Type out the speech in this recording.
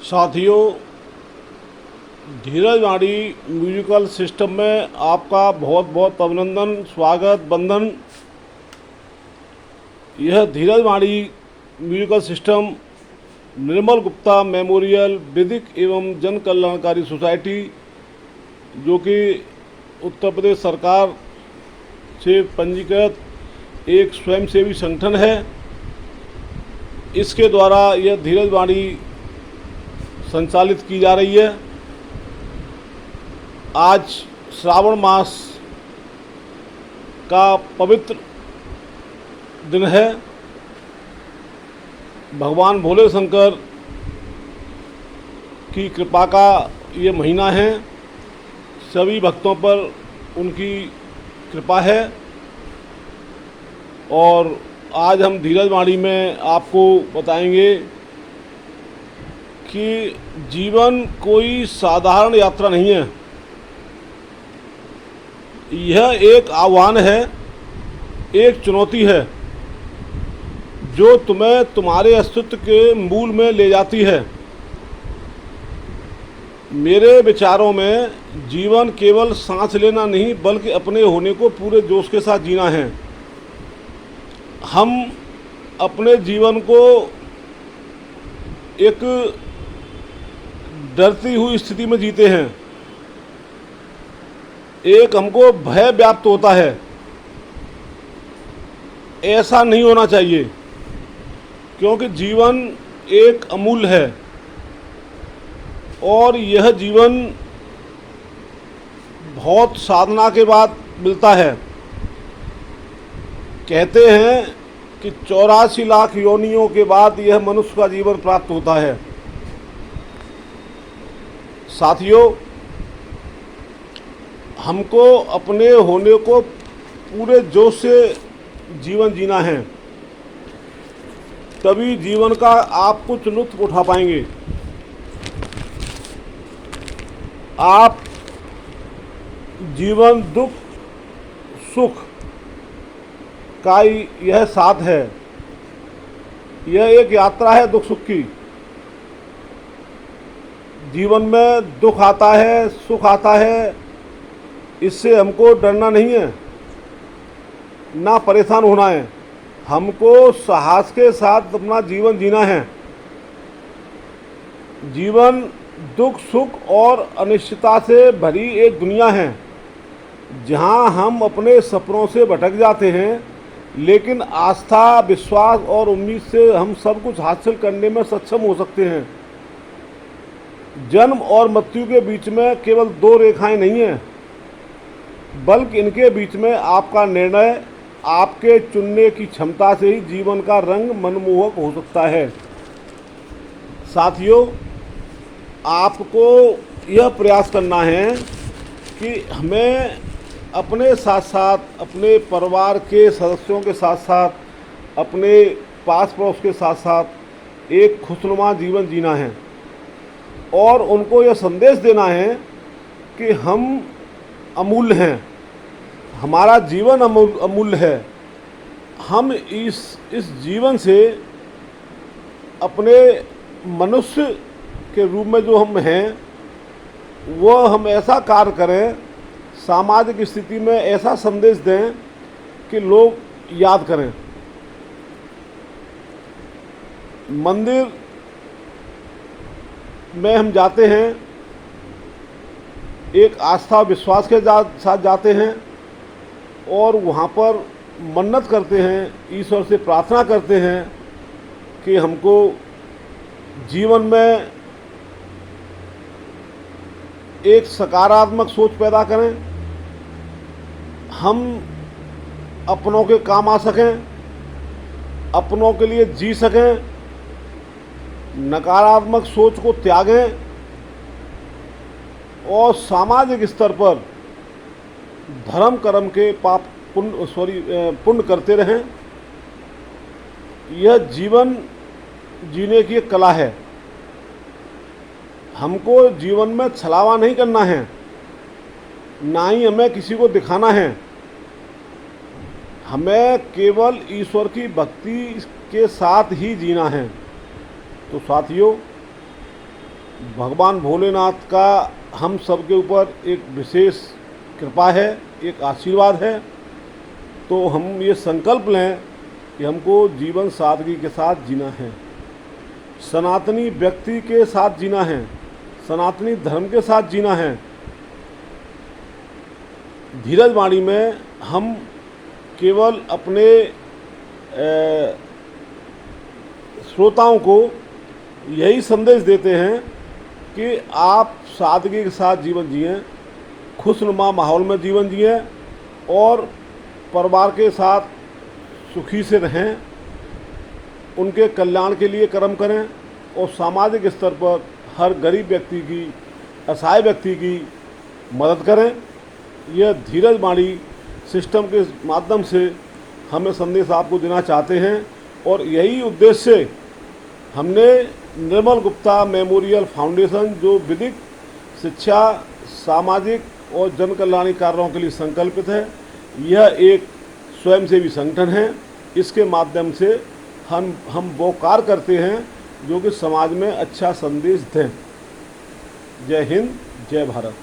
साथियों, धीरज वाणी musical system में आपका बहुत बहुत अभिनंदन, स्वागत, वंदन। यह धीरज वाणी म्यूजिकल सिस्टम निर्मल गुप्ता मेमोरियल विधिक एवं जन कल्याणकारी सोसाइटी, जो कि उत्तर प्रदेश सरकार से पंजीकृत एक स्वयंसेवी संगठन है, इसके द्वारा यह धीरज वाणी संचालित की जा रही है। आज श्रावण मास का पवित्र दिन है। भगवान भोले शंकर की कृपा का ये महीना है। सभी भक्तों पर उनकी कृपा है और आज हम धीरज वाणी में आपको बताएंगे कि जीवन कोई साधारण यात्रा नहीं है। यह एक आह्वान है, एक चुनौती है जो तुम्हें तुम्हारे अस्तित्व के मूल में ले जाती है। मेरे विचारों में जीवन केवल सांस लेना नहीं, बल्कि अपने होने को पूरे जोश के साथ जीना है। हम अपने जीवन को एक डरती हुई स्थिति में जीते हैं। एक हमको भय व्याप्त होता है। ऐसा नहीं होना चाहिए, क्योंकि जीवन एक अमूल्य है और यह जीवन बहुत साधना के बाद मिलता है। कहते हैं कि 84 लाख योनियों के बाद यह मनुष्य का जीवन प्राप्त होता है। साथियों, हमको अपने होने को पूरे जोश से जीवन जीना है, तभी जीवन का आप कुछ लुत्फ उठा पाएंगे। आप जीवन दुख सुख का यह साथ है। यह एक यात्रा है दुख सुख की। जीवन में दुख आता है, सुख आता है, इससे हमको डरना नहीं है, ना परेशान होना है। हमको साहस के साथ अपना जीवन जीना है। जीवन दुख सुख और अनिश्चितता से भरी एक दुनिया है, जहां हम अपने सपनों से भटक जाते हैं, लेकिन आस्था, विश्वास और उम्मीद से हम सब कुछ हासिल करने में सक्षम हो सकते हैं। जन्म और मृत्यु के बीच में केवल दो रेखाएं नहीं हैं, बल्कि इनके बीच में आपका निर्णय, आपके चुनने की क्षमता से ही जीवन का रंग मनमोहक हो सकता है। साथियों, आपको यह प्रयास करना है कि हमें अपने साथ साथ, अपने परिवार के सदस्यों के साथ साथ, अपने पास पड़ोस के साथ साथ एक खुशनुमा जीवन जीना है और उनको यह संदेश देना है कि हम अमूल्य हैं। हमारा जीवन अमूल्य है। हम इस जीवन से अपने मनुष्य के रूप में जो हम हैं, वह हम ऐसा कार्य करें, सामाजिक स्थिति में ऐसा संदेश दें कि लोग याद करें। मंदिर में हम जाते हैं, एक आस्था विश्वास के साथ जाते हैं और वहाँ पर मन्नत करते हैं, ईश्वर से प्रार्थना करते हैं कि हमको जीवन में एक सकारात्मक सोच पैदा करें, हम अपनों के काम आ सकें, अपनों के लिए जी सकें, नकारात्मक सोच को त्यागें और सामाजिक स्तर पर धर्म कर्म के पुण्य करते रहें। यह जीवन जीने की एक कला है। हमको जीवन में छलावा नहीं करना है, ना ही हमें किसी को दिखाना है। हमें केवल ईश्वर की भक्ति के साथ ही जीना है। तो साथियों, भगवान भोलेनाथ का हम सबके ऊपर एक विशेष कृपा है, एक आशीर्वाद है। तो हम ये संकल्प लें कि हमको जीवन सादगी के साथ जीना है, सनातनी व्यक्ति के साथ जीना है, सनातनी धर्म के साथ जीना है। धीरज वाणी में हम केवल अपने श्रोताओं को यही संदेश देते हैं कि आप सादगी के साथ जीवन जिएं, खुशनुमा माहौल में जीवन जिएं और परिवार के साथ सुखी से रहें, उनके कल्याण के लिए कर्म करें और सामाजिक स्तर पर हर गरीब व्यक्ति की, असहाय व्यक्ति की मदद करें। यह धीरज वाणी सिस्टम के माध्यम से हमें संदेश आपको देना चाहते हैं और यही उद्देश्य से हमने निर्मल गुप्ता मेमोरियल फाउंडेशन, जो विधिक शिक्षा, सामाजिक और जन कल्याणी कार्यों के लिए संकल्पित है, यह एक स्वयंसेवी संगठन है। इसके माध्यम से हम वो कार्य करते हैं जो कि समाज में अच्छा संदेश दें। जय हिंद, जय भारत।